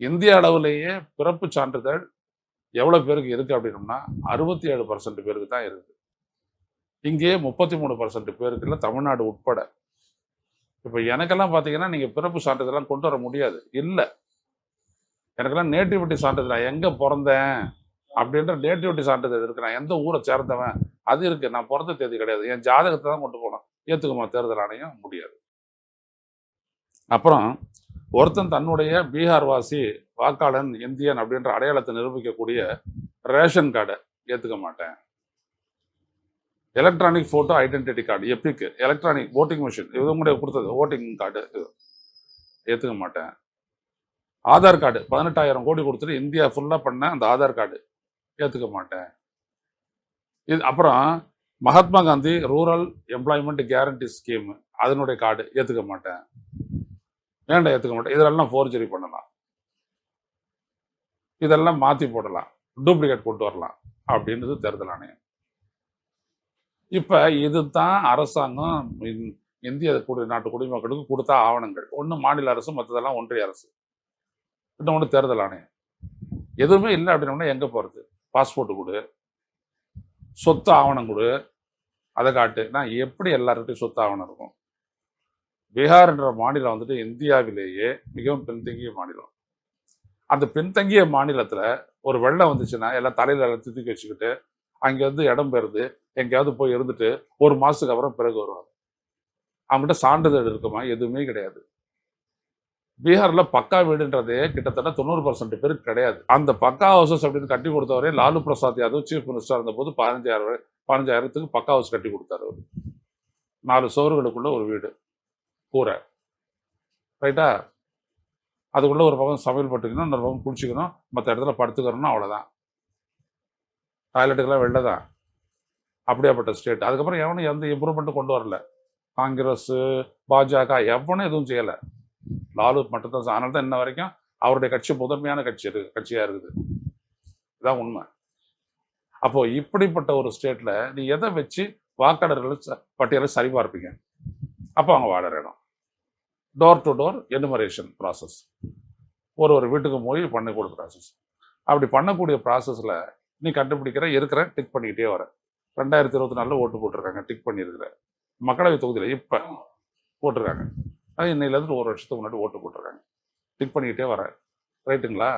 இந்திய அளவிலேயே பிறப்பு சான்றிதழ் எவ்வளவு பேருக்கு இருக்கு அப்படின்னோம்னா 67% பேருக்கு தான் இருக்கு. இங்கே 33% பேருக்கு இல்லை, தமிழ்நாடு உட்பட. இப்போ எனக்கெல்லாம் பார்த்தீங்கன்னா நீங்க பிறப்பு சான்றிதழெல்லாம் கொண்டு வர முடியாது. இல்லை, எனக்கெல்லாம் நேட்டிவிட்டி சான்றிதழ், நான் எங்க பிறந்தேன் அப்படின்ற நேட்டிவிட்டி சான்றிதழ் இருக்கு, நான் எந்த ஊரை சேர்ந்தவன் அது இருக்கு. நான் பிறந்த தேதி கிடையாது, என் ஜாதகத்தை தான் கொண்டு போனோம். ஏற்றுக்குமா தேர்தல் ஆணையம்? முடியாது. அப்புறம் ஒருத்தன் தன்னுடைய பீகார் வாசி, வாக்காளன், இந்தியன் அப்படின்ற அடையாளத்தை நிரூபிக்கக்கூடிய ரேஷன் கார்டை ஏற்றுக்க மாட்டேன். Electronic photo identity card, Epic electronic voting machine, இவங்க கொடுத்தது ஓட்டிங் கார்டு ஏற்றுக்க மாட்டேன். ஆதார் கார்டு 18,000 கோடி கொடுத்துட்டு இந்தியா ஃபுல்லாக பண்ண அந்த ஆதார் கார்டு ஏற்றுக்க மாட்டேன். இது அப்புறம் Mahatma Gandhi rural employment guarantee scheme அதனுடைய கார்டு ஏற்றுக்க மாட்டேன். வேண்டாம், ஏற்றுக்க மாட்டேன். இதெல்லாம் ஃபோர்ஜரி பண்ணலாம், இதெல்லாம் மாற்றி போடலாம், டூப்ளிகேட் கொண்டு வரலாம் அப்படின்றது தேர்தல் ஆணையம். இப்போ இதுதான் அரசாங்கம் இந்திய நாட்டு குடிமக்களுக்கு கொடுத்த ஆவணங்கள். ஒன்று மாநில அரசு, மற்றதெல்லாம் ஒன்றிய அரசு, இன்னொன்று தேர்தல் ஆணையம். எதுவுமே இல்லை அப்படின்னா எங்கே போகிறது? பாஸ்போர்ட்டு கொடு, சொத்து ஆவணம் கொடு, அதை காட்டு. நான் எப்படி எல்லார்கிட்டையும் சொத்து ஆவணம் இருக்கும்? பீகார் என்ற மாநிலம் வந்துட்டு இந்தியாவிலேயே மிகவும் பின்தங்கிய மாநிலம். அந்த பின்தங்கிய மாநிலத்தில் ஒரு வெள்ளம் வந்துச்சுன்னா எல்லாம் தலையில் எல்லாம் தூக்கி வச்சுக்கிட்டு அங்கேருந்து இடம் பெறுது எங்கேயாவது போய் இருந்துட்டு ஒரு மாதத்துக்கு அப்புறம் பிறகு வருவாங்க. அவங்ககிட்ட சான்றிதழ் இருக்குமா? எதுவுமே கிடையாது. பீகாரில் பக்கா வீடுன்றதே கிட்டத்தட்ட 90% பேருக்கு கிடையாது. அந்த பக்கா ஹவுசஸ் அப்படின்னு கட்டி கொடுத்தவரே லாலு பிரசாத் யாதவ் சீஃப் மினிஸ்டர் இருந்தபோது 15,000க்கு பக்கா ஹவுஸ் கட்டி கொடுத்தாரு. அவர் 4 சுவர்களுக்குள்ள ஒரு வீடு, கூரை, ரைட்டா? அதுக்குள்ள ஒரு பக்கம் சமையல் பட்டுக்கணும், இன்னொரு பக்கம் குளிச்சுக்கணும், மற்ற இடத்துல படுத்துக்கணும்னா அவ்வளோதான். டாய்லெட்டுக்கெல்லாம் வெளில தான். அப்படியாப்பட்ட ஸ்டேட். அதுக்கப்புறம் எவனும் எந்த இம்ப்ரூவ்மெண்ட்டும் கொண்டு வரல. காங்கிரஸ், பாஜக எவனும் எதுவும் செய்யலை. லாலு மட்டும்தான். அதனால தான் இன்ன வரைக்கும் அவருடைய கட்சி முதன்மையான கட்சியாக இருக்குது. இதுதான் உண்மை. அப்போ இப்படிப்பட்ட ஒரு ஸ்டேட்ல நீ எதை வச்சு வாக்காளர்கள் பட்டியலை சரிபார்ப்பீங்க? அப்போ அவங்க வாழற இடம் door to door enumeration process, ஒரு வீட்டுக்கு போய் பண்ணக்கூடிய ப்ராசஸ். அப்படி பண்ணக்கூடிய ப்ராசஸில் நீ கண்டுபிடிக்கிற இருக்கிற டிக் பண்ணிக்கிட்டே வர. 2024 ஓட்டு போட்டிருக்காங்க, டிக் பண்ணியிருக்கிற. மக்களவை தொகுதியில் இப்போ போட்டிருக்காங்க, அது இன்னையிலேருந்து 1 வருஷத்துக்கு முன்னாடி ஓட்டு போட்டிருக்காங்க, டிக் பண்ணிக்கிட்டே வர. ரைட்டுங்களா?